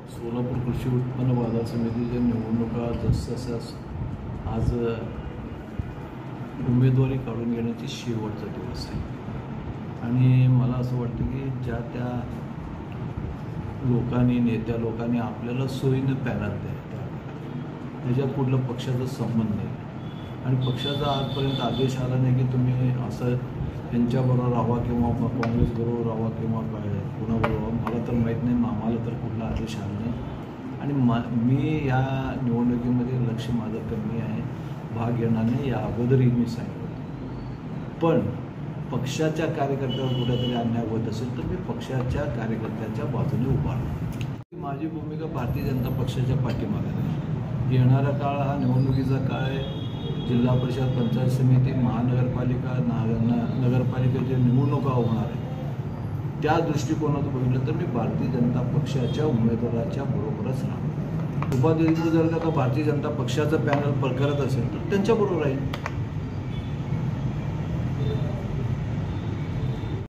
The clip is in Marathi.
सोलापूर कृषी उत्पन्न बाजार समितीच्या निवडणुका जसजसं आज उमेदवारी काढून घेण्याची शेवटचा दिवस आहे आणि मला असं वाटतं की ज्या त्या लोकांनी नेत्या लोकांनी आपल्याला सोयीनं पॅनल द्यायला त्याच्यात कुठलं पक्षाचा संबंध नाही आणि पक्षाचा आजपर्यंत आदेश आला नाही की तुम्ही असं त्यांच्याबरोबर राहा किंवा काँग्रेसबरोबर राहा किंवा काय कुणाबरोबर मला तर माहीत नाही आम्हाला तर कुठला आदेश आला नाही आणि मी या निवडणुकीमध्ये लक्ष माझं कमी आहे भाग घेणार नाही या अगोदरही मी सांगितलं पण पक्षाच्या कार्यकर्त्यावर कुठेतरी अन्याय होत असेल तर मी पक्षाच्या कार्यकर्त्याच्या बाजूने उभा राहतो माझी भूमिका भारतीय जनता पक्षाच्या पाठीमागे आहे येणारा काळ हा निवडणुकीचा काळ आहे जिल्हा परिषद पंचायत समिती महानगरपालिका नगरपालिकेच्या निवडणुका होणार आहे त्या दृष्टिकोनातून बघितलं तर मी भारतीय जनता पक्षाच्या उमेदवाराच्या बरोबरच राहतो उपाध्यक्ष जर का भारतीय जनता पक्षाचं पॅनल करत असेल तर त्यांच्याबरोबर राहील